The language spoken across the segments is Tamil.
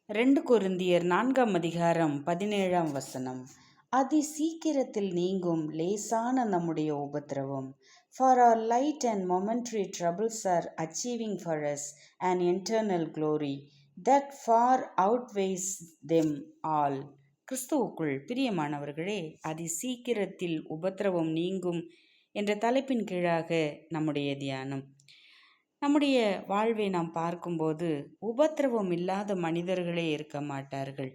2 கொரிந்தியர் 4ஆம் அதிகாரம் 17ஆம் வசனம். அதி சீக்கிரத்தில் நீங்கும் லேசான நம்முடைய உபத்திரவம். For our light and momentary troubles are achieving for us an eternal glory that far outweighs them all. கிறிஸ்துவுக்குள் பிரியமானவர்களே, அதி சீக்கிரத்தில் உபத்திரவம் நீங்கும் என்ற தலைப்பின் கீழாக நம்முடைய தியானம். நம்முடைய வாழ்வை நாம் பார்க்கும்போது உபத்திரவம் இல்லாத மனிதர்களே இருக்க மாட்டார்கள்.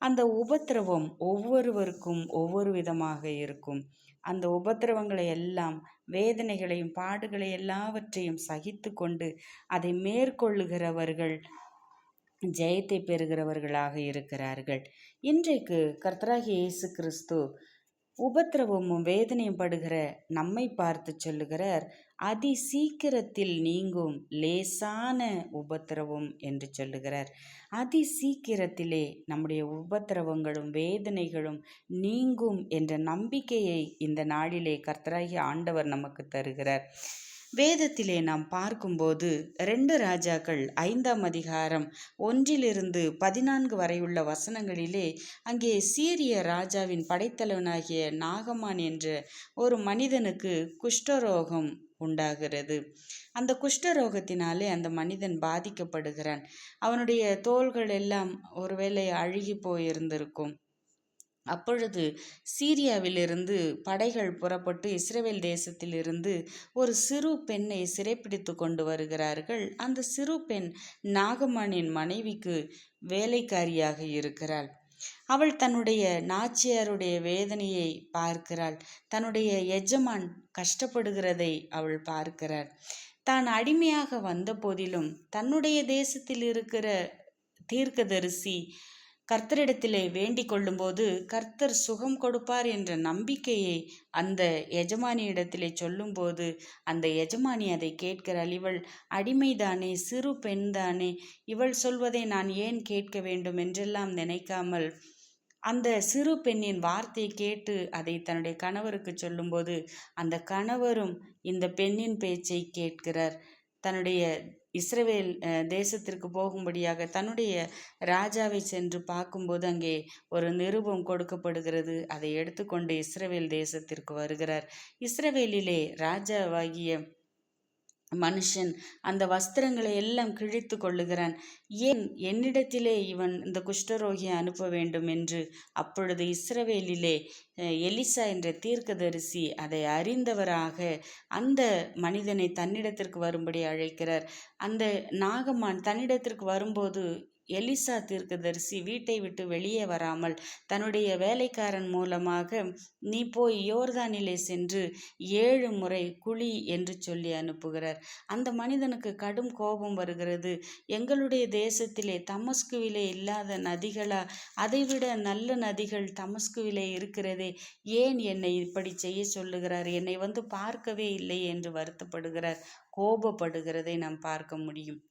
அந்த உபத்திரவம் ஒவ்வொருவருக்கும் ஒவ்வொரு விதமாக இருக்கும். அந்த உபத்திரவங்களை எல்லாம், வேதனைகளையும் பாடுகளை எல்லாவற்றையும் சகித்து கொண்டு அதை மேற்கொள்ளுகிறவர்கள் ஜெயத்தை பெறுகிறவர்களாக இருக்கிறார்கள். இன்றைக்கு கர்த்தராகிய இயேசு கிறிஸ்து உபத்திரவமும் வேதனையும் படுகிற நம்மை பார்த்து சொல்லுகிறார், அதி சீக்கிரத்தில் நீங்கும் லேசான உபத்திரவம் என்று சொல்லுகிறார். அதி சீக்கிரத்திலே நம்முடைய உபத்திரவங்களும் வேதனைகளும் நீங்கும் என்ற நம்பிக்கையை இந்த நாளிலே கர்த்தராகிய ஆண்டவர் நமக்கு தருகிறார். வேதத்திலே நாம் பார்க்கும்போது 2 ராஜாக்கள் 5ஆம் அதிகாரம் 1-14 வரையுள்ள வசனங்களிலே அங்கே சீரிய ராஜாவின் படைத்தலைவனாகிய நாகமான் என்ற ஒரு மனிதனுக்கு குஷ்டரோகம் உண்டாகிறது. அந்த குஷ்டரோகத்தினாலே அந்த மனிதன் பாதிக்கப்படுகிறான். அவனுடைய தோள்கள் எல்லாம் ஒருவேளை அழுகி போயிருந்திருக்கும். அப்பொழுது சீரியாவிலிருந்து படைகள் புறப்பட்டு இஸ்ரவேல் தேசத்திலிருந்து ஒரு சிறு பெண்ணை சிறைப்பிடித்து கொண்டு வருகிறார்கள். அந்த சிறு பெண் நாகமானின் மனைவிக்கு வேலைக்காரியாக இருக்கிறாள். அவள் தன்னுடைய நாச்சியாருடைய வேதனையை பார்க்கிறாள். தன்னுடைய எஜமான் கஷ்டப்படுகிறதை அவள் பார்க்கிறாள். தான் அடிமையாக வந்த போதிலும் தன்னுடைய தேசத்தில் இருக்கிற தீர்க்கதரிசி கர்த்தரிடத்திலே வேண்டிக் கொள்ளும்போது கர்த்தர் சுகம் கொடுப்பார் என்ற நம்பிக்கையை அந்த எஜமானியிடத்திலே சொல்லும்போது அந்த எஜமானி அதை கேட்கிறாள். இவள் அடிமைதானே, சிறு பெண் தானே, இவள் சொல்வதை நான் ஏன் கேட்க வேண்டும் என்றெல்லாம் நினைக்காமல் அந்த சிறு பெண்ணின் வார்த்தையை கேட்டு அதை தன்னுடைய கணவருக்கு சொல்லும்போது அந்த கணவரும் இந்த பெண்ணின் பேச்சை கேட்கிறார். தன்னுடைய இஸ்ரவேல் தேசத்திற்கு போகும்படியாக தன்னுடைய ராஜாவை சென்று பார்க்கும்போது அங்கே ஒரு நிருபம் கொடுக்கப்படுகிறது. அதை எடுத்துக்கொண்டு இஸ்ரவேல் தேசத்திற்கு வருகிறார். இஸ்ரவேலிலே ராஜாவாகிய மனுஷன் அந்த வஸ்திரங்களை எல்லாம் கிழித்து கொள்ளுகிறான். ஏன் என்னிடத்திலே இவன் இந்த குஷ்டரோகியை அனுப்ப வேண்டும் என்று. அப்பொழுது இஸ்ரவேலிலே எலிசா என்ற தீர்க்கதரிசி அதை அறிந்தவராக அந்த மனிதனை தன்னிடத்திற்கு வரும்படி அழைக்கிறார். அந்த நாகமான் தன்னிடத்திற்கு வரும்போது எலிசா தீர்க்கதரிசி வீட்டை விட்டு வெளியே வராமல் தன்னுடைய வேலைக்காரன் மூலமாக நீ போய் யோர்தானிலே சென்று 7 முறை குழி என்று சொல்லி அனுப்புகிறார். அந்த மனிதனுக்கு கடும் கோபம் வருகிறது. எங்களுடைய தேசத்திலே தமஸ்குவிலே இல்லாத நதிகளா? அதைவிட நல்ல நதிகள் தமஸ்குவிலே இருக்கிறதே, ஏன் என்னை இப்படி செய்ய சொல்லுகிறார்? என்னை வந்து பார்க்கவே இல்லை என்று வருத்தப்படுகிறார், கோபப்படுகிறதை நாம் பார்க்க முடியும்.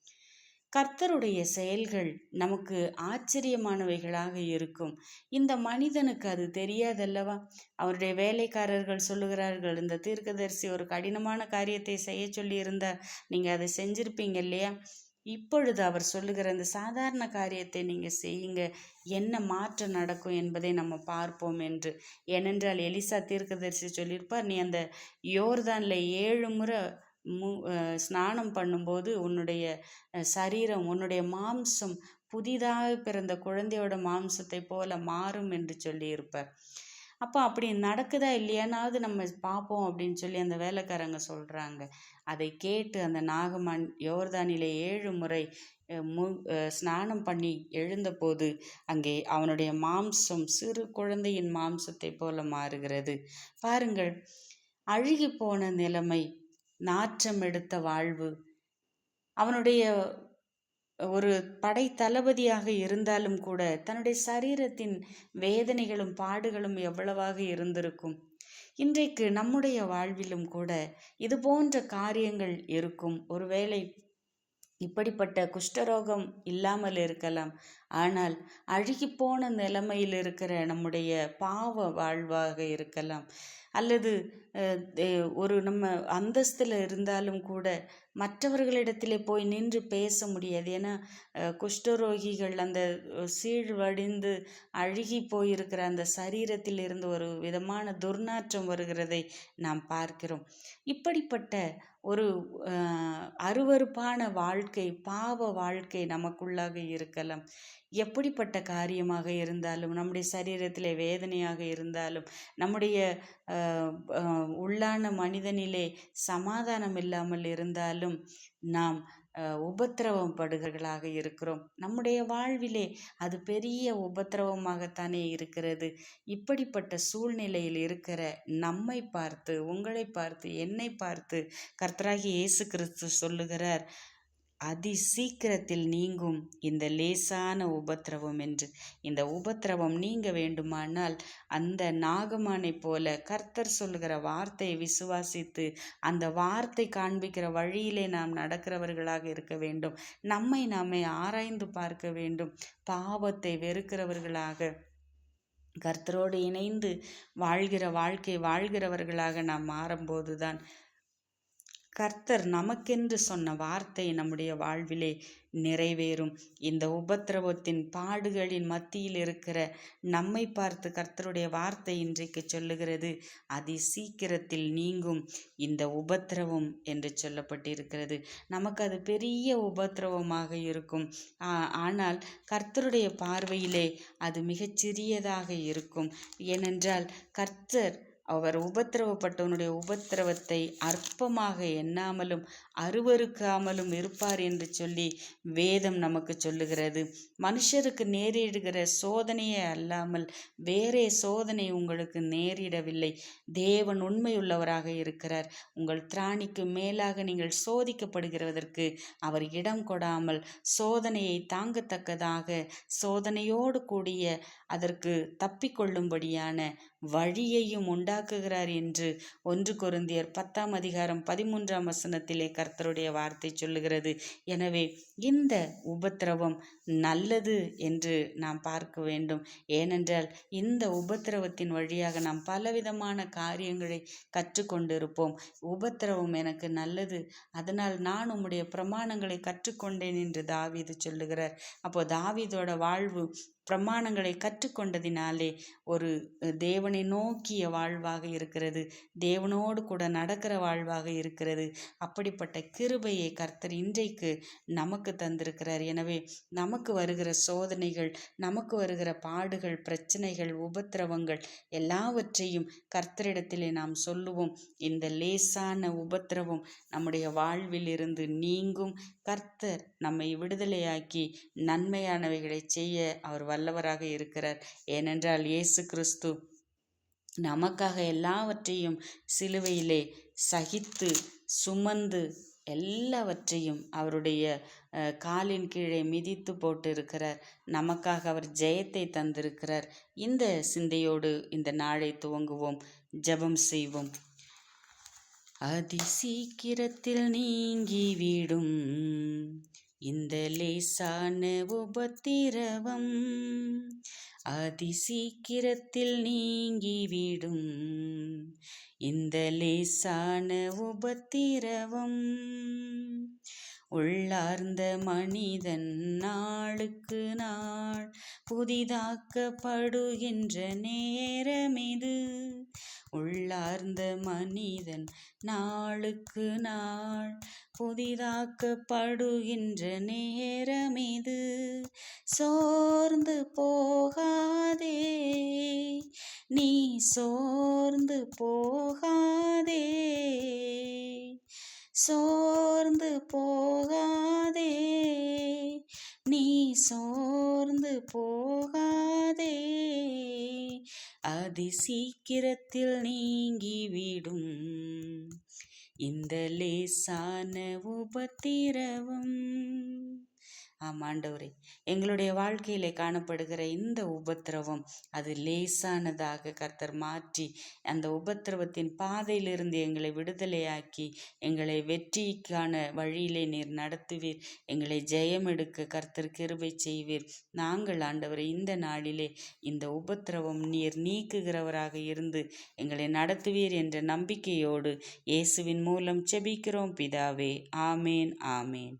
கர்த்தருடைய செயல்கள் நமக்கு ஆச்சரியமானவைகளாக இருக்கும். இந்த மனிதனுக்கு அது தெரியாதல்லவா? அவருடைய வேலைக்காரர்கள் சொல்லுகிறார்கள், இந்த தீர்க்கதரிசி ஒரு கடினமான காரியத்தை செய்ய சொல்லி இருந்தார், நீங்கள் அதை செஞ்சிருப்பீங்க இல்லையா? இப்பொழுது அவர் சொல்லுகிற இந்த சாதாரண காரியத்தை நீங்கள் செய்யுங்க, என்ன மாற்றம் நடக்கும் என்பதை நம்ம பார்ப்போம் என்று. ஏனென்றால் எலிசா தீர்க்கதரிசி சொல்லியிருப்பார், நீ அந்த யோர்தானில் 7 முறை ஸ்நானம் பண்ணும்போது உன்னுடைய சரீரம், உன்னுடைய மாம்சம் புதிதாக பிறந்த குழந்தையோட மாம்சத்தை போல மாறும் என்று சொல்லியிருப்பார். அப்போ அப்படி நடக்குதா இல்லையானாவது நம்ம பார்ப்போம் அப்படின்னு சொல்லி அந்த வேலைக்காரங்க சொல்கிறாங்க. அதை கேட்டு அந்த நாகமான் யோர்தானிலே 7 முறை ஸ்நானம் பண்ணி எழுந்தபோது அங்கே அவனுடைய மாம்சம் சிறு குழந்தையின் மாம்சத்தை போல மாறுகிறது. பாருங்கள், அழுகி போன நிலைமை, நாற்றம் எடுத்த வாழ்வு. அவனுடைய ஒரு படை தளபதியாக இருந்தாலும் கூட தன்னுடைய சரீரத்தின் வேதனைகளும் பாடுகளும் எவ்வளவாக இருந்திருக்கும். இன்றைக்கு நம்முடைய வாழ்விலும் கூட இது போன்ற காரியங்கள் இருக்கும். ஒருவேளை இப்படிப்பட்ட குஷ்டரோகம் இல்லாமல் இருக்கலாம். ஆனால் அழுகிப்போன நிலைமையில் இருக்கிற நம்முடைய பாவ வாழ்வாக இருக்கலாம். அல்லது ஒரு நம்ம அந்தஸ்தில் இருந்தாலும் கூட மற்றவர்களிடத்திலே போய் நின்று பேச முடியாது. ஏன்னா குஷ்டரோகிகள் அந்த சீழ்வடிந்து அழுகி போயிருக்கிற அந்த சரீரத்தில் இருந்து ஒரு விதமான துர்நாற்றம் வருகிறதை நாம் பார்க்கிறோம். இப்படிப்பட்ட ஒரு அருவருப்பான வாழ்க்கை, பாவ வாழ்க்கை நமக்குள்ளாக இருக்கலாம். எப்படிப்பட்ட காரியமாக இருந்தாலும், நம்முடைய சரீரத்திலே வேதனையாக இருந்தாலும், நம்முடைய உள்ளான மனிதனிலே சமாதானம் இல்லாமல் இருந்தாலும் நாம் உபத்திரவம் படுகிறவர்களாக இருக்கிறோம். நம்முடைய வாழ்விலே அது பெரிய உபத்திரவமாகத்தானே இருக்கிறது. இப்படிப்பட்ட சூழ்நிலையில் இருக்கிற நம்மை பார்த்து, உங்களை பார்த்து, என்னை பார்த்து கர்த்தராகிய இயேசு கிறிஸ்து சொல்லுகிறார், அதி சீக்கிரத்தில் நீங்கும் இந்த லேசான உபத்திரவம் என்று. இந்த உபத்திரவம் நீங்க வேண்டுமானால் அந்த நாகமானை போல கர்த்தர் சொல்லுகிற வார்த்தையை விசுவாசித்து அந்த வார்த்தை காண்பிக்கிற வழியிலே நாம் நடக்கிறவர்களாக இருக்க வேண்டும். நம்மை நாமே ஆராய்ந்து பார்க்க வேண்டும். பாவத்தை வெறுக்கிறவர்களாக, கர்த்தரோடு இணைந்து வாழ்கிற வாழ்க்கை வாழ்கிறவர்களாக நாம் மாறும்போதுதான் கர்த்தர் நமக்கென்று சொன்ன வார்த்தை நம்முடைய வாழ்விலே நிறைவேறும். இந்த உபத்திரவத்தின் பாடுகளின் மத்தியில் இருக்கிற நம்மை பார்த்து கர்த்தருடைய வார்த்தை இன்றைக்கு சொல்லுகிறது, அதி சீக்கிரத்தில் நீங்கும் இந்த உபத்திரவம் என்று சொல்லப்பட்டிருக்கிறது. நமக்கு அது பெரிய உபத்திரவமாக இருக்கும். ஆனால் கர்த்தருடைய பார்வையிலே அது மிகச்சிறியதாக இருக்கும். ஏனென்றால் கர்த்தர் அவர் உபத்திரவப்பட்டவனுடைய உபத்திரவத்தை அற்பமாக எண்ணாமலும் அருவருக்காமலும் இருப்பார் என்று சொல்லி வேதம் நமக்கு சொல்லுகிறது. மனுஷருக்கு நேரிடுகிற சோதனையே அல்லாமல் வேறே சோதனை உங்களுக்கு நேரிடவில்லை. தேவன் உண்மையுள்ளவராக இருக்கிறார். உங்கள் திராணிக்கு மேலாக நீங்கள் சோதிக்கப்படுகிறதற்கு அவர் இடம் கொடாமல் சோதனையை தாங்கத்தக்கதாக சோதனையோடு கூடிய அதற்கு தப்பிக்கொள்ளும்படியான வழியையும் உண்டாக்குகிறார் என்று 1 கொரிந்தியர் 10:13 கர்த்தருடைய வார்த்தை சொல்லுகிறது. எனவே இந்த உபத்திரவம் நல்லது என்று நாம் பார்க்க வேண்டும். ஏனென்றால் இந்த உபத்திரவத்தின் வழியாக நாம் பலவிதமான காரியங்களை கற்றுக்கொண்டிருப்போம். உபத்திரவம் எனக்கு நல்லது, அதனால் நான் உம்முடைய பிரமாணங்களை கற்றுக்கொண்டேன் என்று தாவீது சொல்லுகிறார். அப்போ தாவீதோட வாழ்வு பிரமாணங்களை கற்றுக்கொண்டதினாலே ஒரு தேவனை நோக்கிய வாழ்வாக இருக்கிறது, தேவனோடு கூட நடக்கிற வாழ்வாக இருக்கிறது. அப்படிப்பட்ட கிருபையை கர்த்தர் இன்றைக்கு நமக்கு தந்திருக்கிறார். எனவே நமக்கு வருகிற சோதனைகள், நமக்கு வருகிற பாடுகள், பிரச்சனைகள், உபத்திரவங்கள் எல்லாவற்றையும் கர்த்தரிடத்திலே நாம் சொல்லுவோம். இந்த லேசான உபத்திரவம் நம்முடைய வாழ்வில் இருந்து நீங்கும். கர்த்தர் நம்மை விடுதலையாக்கி நன்மையானவைகளை செய்ய அவர் வல்லவராக இருக்கிறார். ஏனென்றால் இயேசு கிறிஸ்து நமக்காக எல்லாவற்றையும் சிலுவையிலே சகித்து சுமந்து எல்லாவற்றையும் அவருடைய காலின் கீழே மிதித்து போட்டு இருக்கிறார். நமக்காக அவர் ஜெயத்தை தந்திருக்கிறார். இந்த சிந்தையோடு இந்த நாளை துவங்குவோம், ஜெபம் செய்வோம். அதி சீக்கிரத்தில் நீங்கிவிடும் இந்த லேசான உபத்திரவம், அதி சீக்கிரத்தில் நீங்கிவிடும் இந்த லேசான உபத்திரவம். உள்ளார்ந்த மனிதன் நாளுக்கு நாள் புதிதாக்கப்படுகின்ற நேரமிது. உள்ளார்ந்த மனிதன் நாளுக்கு நாள் புதிதாக்கப்படுகின்ற நேரமிது. சோர்ந்து போகாதே, நீ சோர்ந்து போகாதே, சோர்ந்து போகாதே, நீ சோர்ந்து போகாதே. அதி சீக்கிரத்தில் நீங்கிவிடும் இந்த லேசான உபத்திரவம். ஆமாண்டவரே, எங்களுடைய வாழ்க்கையிலே காணப்படுகிற இந்த உபத்திரவம் அது லேசானதாக கர்த்தர் மாற்றி அந்த உபத்திரவத்தின் பாதையிலிருந்து எங்களை விடுதலையாக்கி எங்களை வெற்றிக்கான வழியிலே நீர் நடத்துவீர். எங்களை ஜெயம் எடுக்க கர்த்தர் கிருபை செய்வீர். நாங்கள் ஆண்டவரை இந்த நாளிலே இந்த உபத்திரவம் நீர் நீக்குகிறவராக இருந்து எங்களை நடத்துவீர் என்ற நம்பிக்கையோடு இயேசுவின் மூலம் செபிக்கிறோம் பிதாவே. ஆமேன், ஆமேன்.